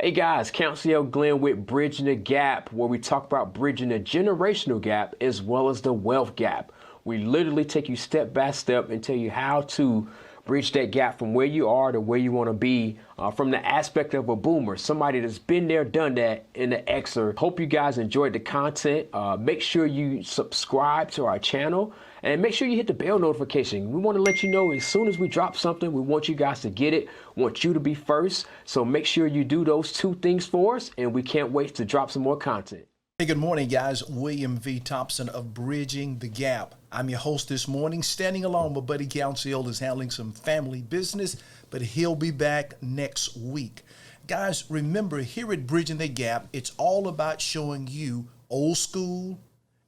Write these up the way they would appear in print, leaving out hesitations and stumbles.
Hey guys, Council Glenn with Bridging the Gap, where we talk about bridging the generational gap as well as the wealth gap. We literally take you step by step and tell you how to bridge that gap from where you are to where you want to be from the aspect of a boomer, somebody that's been there, done that in the Xer. Hope you guys enjoyed the content. Make sure you subscribe to our channel and make sure you hit the bell notification. We want to let you know as soon as we drop something, we want you guys to get it, want you to be first. So make sure you do those two things for us, and we can't wait to drop some more content. Hey, good morning, guys. William V. Thompson of Bridging the Gap. I'm your host this morning, standing alone. My buddy Council is handling some family business, but he'll be back next week. Guys, remember, here at Bridging the Gap, it's all about showing you old school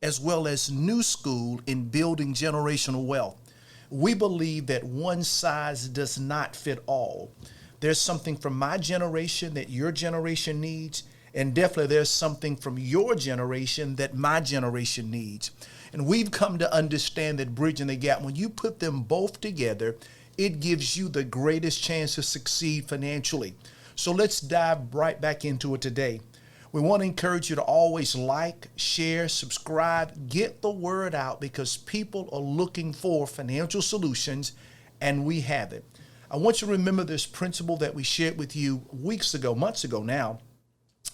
as well as new school in building generational wealth. We believe that one size does not fit all. There's something from my generation that your generation needs, and definitely there's something from your generation that my generation needs. And we've come to understand that Bridging the Gap, when you put them both together, it gives you the greatest chance to succeed financially. So let's dive right back into it today. We want to encourage you to always like, share, subscribe, get the word out, because people are looking for financial solutions, and we have it. I want you to remember this principle that we shared with you weeks ago, months ago now,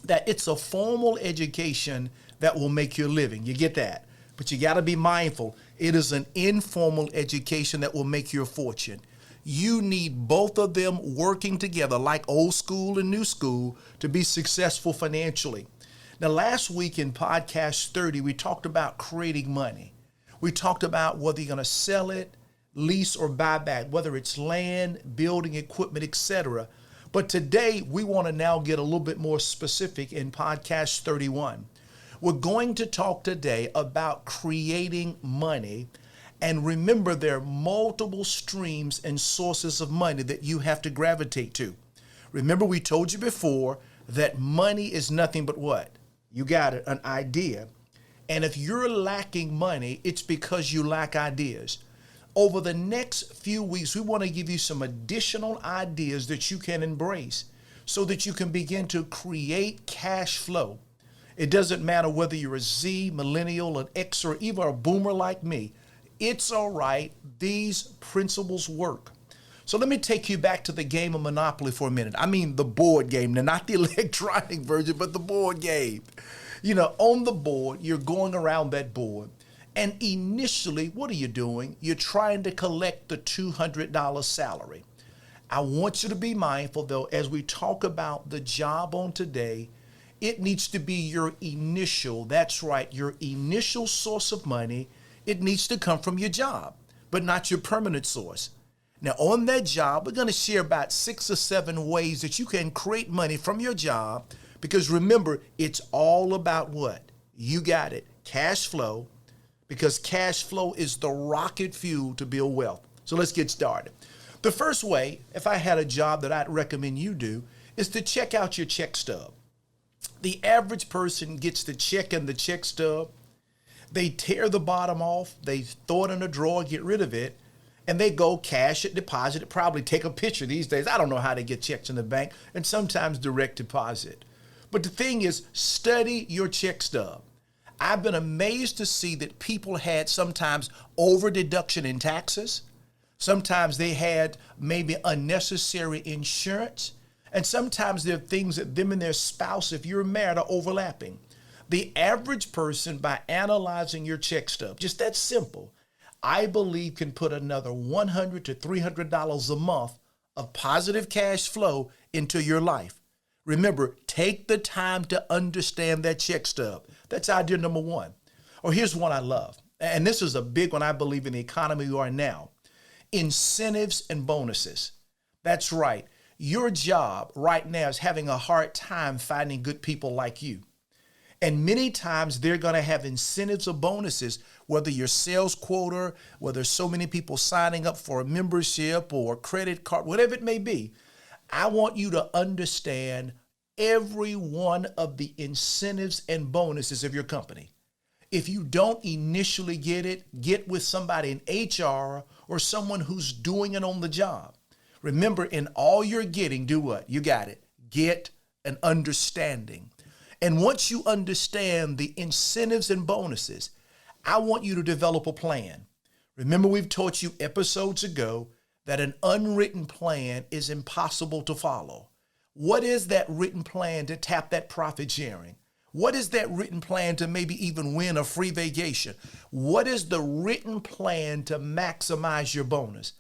that it's a formal education that will make you a living. You get that? But you got to be mindful. It is an informal education that will make you a fortune. You need both of them working together like old school and new school to be successful financially. Now, last week in podcast 30, we talked about creating money. We talked about whether you're going to sell it, lease, or buy back, whether it's land, building, equipment, etc. But today, we want to now get a little bit more specific in podcast 31. We're going to talk today about creating money. And remember, there are multiple streams and sources of money that you have to gravitate to. Remember, we told you before that money is nothing but what? You got it, an idea. And if you're lacking money, it's because you lack ideas. Over the next few weeks, we want to give you some additional ideas that you can embrace so that you can begin to create cash flow. It doesn't matter whether you're a Z, millennial, an X, or even a boomer like me. It's all right. These principles work. So let me take you back to the game of Monopoly for a minute. I mean the board game, now not the electronic version, but the board game. You know, on the board, you're going around that board. And initially, what are you doing? You're trying to collect the $200 salary. I want you to be mindful, though, as we talk about the job on today, it needs to be your initial, that's right, your initial source of money. It needs to come from your job, but not your permanent source. Now, on that job, we're going to share about 6 or 7 ways that you can create money from your job, because remember, it's all about what? You got it, cash flow, because cash flow is the rocket fuel to build wealth. So let's get started. The first way, if I had a job that I'd recommend you do, is to check out your check stub. The average person gets the check in the check stub. They tear the bottom off, they throw it in a drawer, get rid of it, and they go cash it, deposit it, probably take a picture these days. I don't know how they get checks in the bank, and sometimes direct deposit. But the thing is, study your check stub. I've been amazed to see that people had sometimes over deduction in taxes. Sometimes they had maybe unnecessary insurance. And sometimes there are things that them and their spouse, if you're married, are overlapping. The average person, by analyzing your check stub, just that simple, I believe can put another $100 to $300 a month of positive cash flow into your life. Remember, take the time to understand that check stub. That's idea number one. Or here's one I love. And this is a big one, I believe, in the economy we are now. Incentives and bonuses. That's right. Your job right now is having a hard time finding good people like you. And many times they're going to have incentives or bonuses, whether your sales quota, whether so many people signing up for a membership or a credit card, whatever it may be. I want you to understand every one of the incentives and bonuses of your company. If you don't initially get it, get with somebody in HR or someone who's doing it on the job. Remember, in all you're getting, do what? You got it. Get an understanding. And once you understand the incentives and bonuses, I want you to develop a plan. Remember, we've taught you episodes ago that an unwritten plan is impossible to follow. What is that written plan to tap that profit sharing? What is that written plan to maybe even win a free vacation? What is the written plan to maximize your bonus?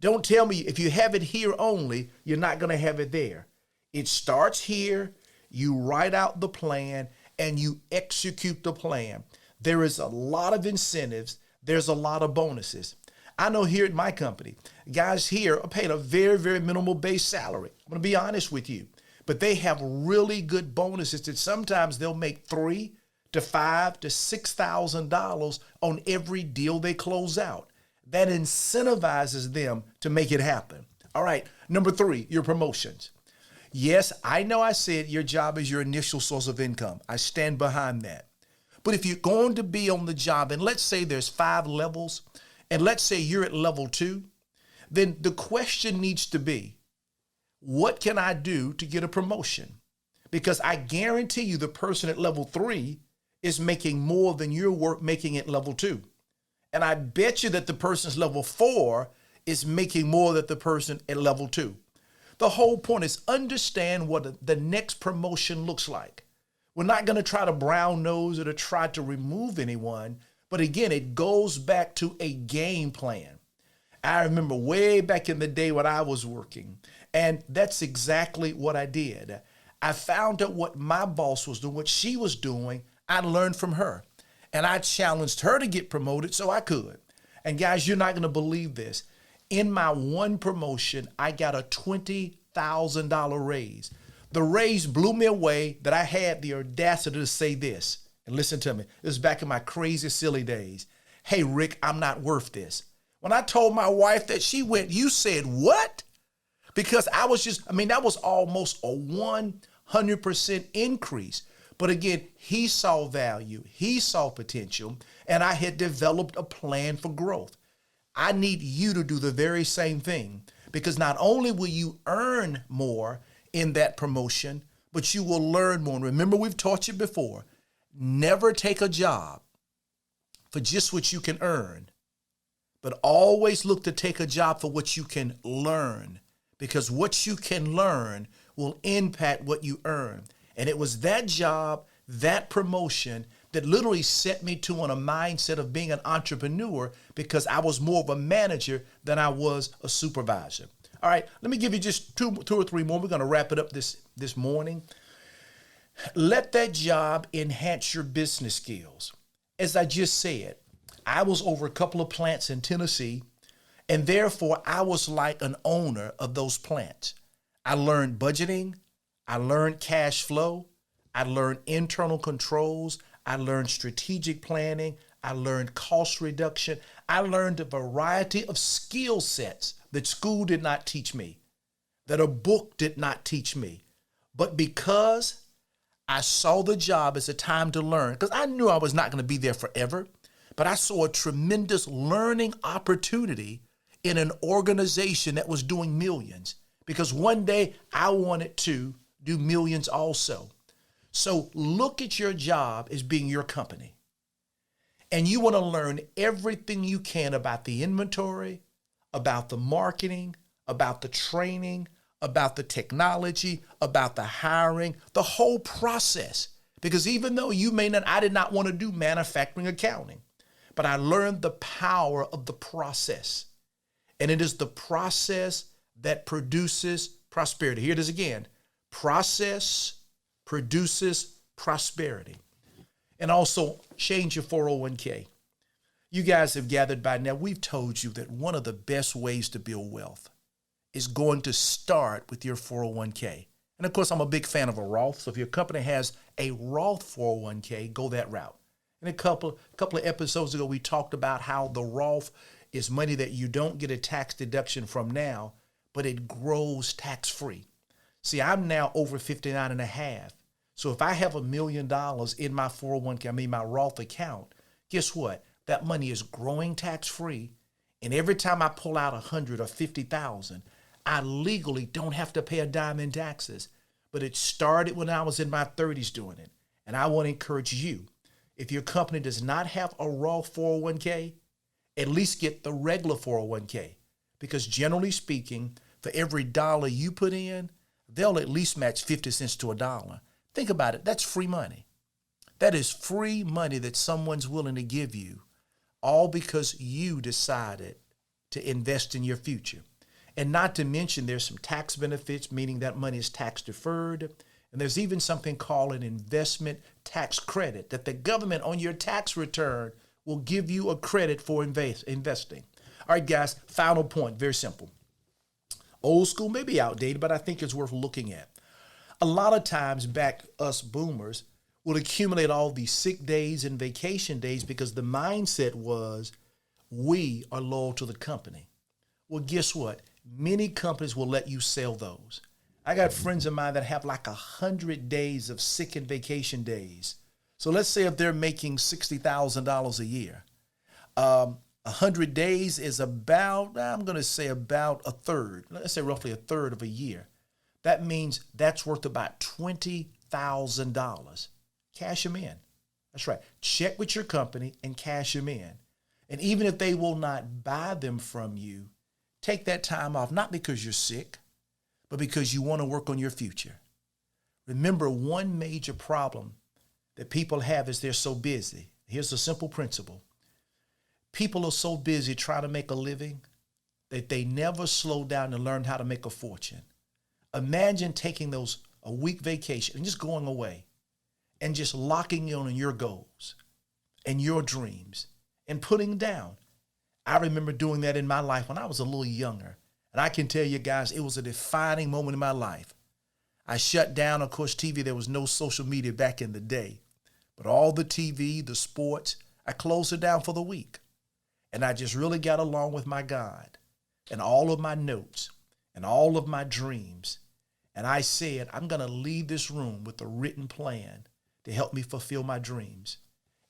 Don't tell me if you have it here only, you're not going to have it there. It starts here, you write out the plan, and you execute the plan. There is a lot of incentives. There's a lot of bonuses. I know here at my company, guys here are paid a very, very minimal base salary. I'm going to be honest with you. But they have really good bonuses that sometimes they'll make $3,000 to $5,000 to $6,000 on every deal they close out. That incentivizes them to make it happen. All right, number 3, your promotions. Yes, I know I said your job is your initial source of income. I stand behind that. But if you're going to be on the job, and let's say there's 5 levels, and let's say you're at level 2, then the question needs to be, what can I do to get a promotion? Because I guarantee you the person at level 3 is making more than you're making at level 2. And I bet you that the person's level 4 is making more than the person at level 2. The whole point is understand what the next promotion looks like. We're not going to try to brown nose or to try to remove anyone. But again, it goes back to a game plan. I remember way back in the day when I was working, and that's exactly what I did. I found out what my boss was doing, what she was doing. I learned from her, and I challenged her to get promoted so I could. And guys, you're not going to believe this. In my one promotion, I got a $20,000 raise. The raise blew me away that I had the audacity to say this. And listen to me. This is back in my crazy, silly days. Hey, Rick, I'm not worth this. When I told my wife that, she went, you said what? Because that was almost a 100% increase. But again, he saw value, he saw potential, and I had developed a plan for growth. I need you to do the very same thing, because not only will you earn more in that promotion, but you will learn more. And remember, we've taught you before, never take a job for just what you can earn, but always look to take a job for what you can learn, because what you can learn will impact what you earn. And it was that job, that promotion, that literally set me to on a mindset of being an entrepreneur, because I was more of a manager than I was a supervisor. All right, let me give you just two or three more. We're going to wrap it up this morning. Let that job enhance your business skills. As I just said, I was over a couple of plants in Tennessee, and therefore I was like an owner of those plants. I learned budgeting. I learned cash flow. I learned internal controls. I learned strategic planning. I learned cost reduction. I learned a variety of skill sets that school did not teach me, that a book did not teach me. But because I saw the job as a time to learn, because I knew I was not going to be there forever, but I saw a tremendous learning opportunity in an organization that was doing millions, because one day I wanted to do millions also. So look at your job as being your company. And you want to learn everything you can about the inventory, about the marketing, about the training, about the technology, about the hiring, the whole process. Because even though I did not want to do manufacturing accounting, but I learned the power of the process. And it is the process that produces prosperity. Here it is again. Process produces prosperity. And also change your 401k. You guys have gathered by now. We've told you that one of the best ways to build wealth is going to start with your 401k. And of course, I'm a big fan of a Roth. So if your company has a Roth 401k, go that route. And a couple of episodes ago, we talked about how the Roth is money that you don't get a tax deduction from now, but it grows tax-free. See, I'm now over 59 and a half. So if I have $1 million in my 401k, my Roth account, guess what? That money is growing tax-free. And every time I pull out 100 or 50,000, I legally don't have to pay a dime in taxes. but it started when I was in my 30s doing it. And I want to encourage you, if your company does not have a Roth 401k, at least get the regular 401k. Because generally speaking, for every dollar you put in, they'll at least match 50 cents to a dollar. Think about it. That's free money. That is free money that someone's willing to give you, all because you decided to invest in your future. And not to mention there's some tax benefits, meaning that money is tax deferred. And there's even something called an investment tax credit that the government on your tax return will give you a credit for investing. All right, guys, final point, very simple. Old school may be outdated, but I think it's worth looking at. A lot of times back, us boomers would accumulate all these sick days and vacation days because the mindset was we are loyal to the company. Well, guess what? Many companies will let you sell those. I got friends of mine that have like 100 days of sick and vacation days. So let's say if they're making $60,000 a year, 100 days is about, I'm going to say about a third. Let's say roughly a third of a year. That means that's worth about $20,000. Cash them in. That's right. Check with your company and cash them in. And even if they will not buy them from you, take that time off, not because you're sick, but because you want to work on your future. Remember, one major problem that people have is they're so busy. Here's a simple principle. People are so busy trying to make a living that they never slow down to learn how to make a fortune. Imagine taking a week vacation and just going away and just locking in on your goals and your dreams and putting down. I remember doing that in my life when I was a little younger. And I can tell you guys, it was a defining moment in my life. I shut down, of course, TV. There was no social media back in the day. But all the TV, the sports, I closed it down for the week. And I just really got along with my God and all of my notes and all of my dreams. And I said, I'm going to leave this room with a written plan to help me fulfill my dreams.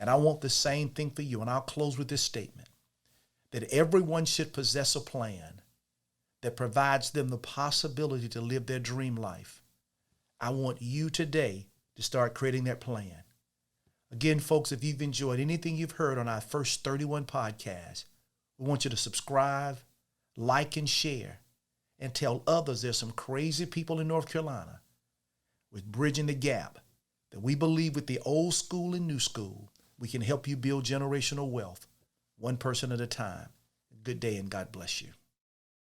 And I want the same thing for you. And I'll close with this statement, that everyone should possess a plan that provides them the possibility to live their dream life. I want you today to start creating that plan. Again, folks, if you've enjoyed anything you've heard on our first 31 podcasts, we want you to subscribe, like, and share, and tell others there's some crazy people in North Carolina with Bridging the Gap, that we believe with the old school and new school, we can help you build generational wealth, one person at a time. Good day and God bless you.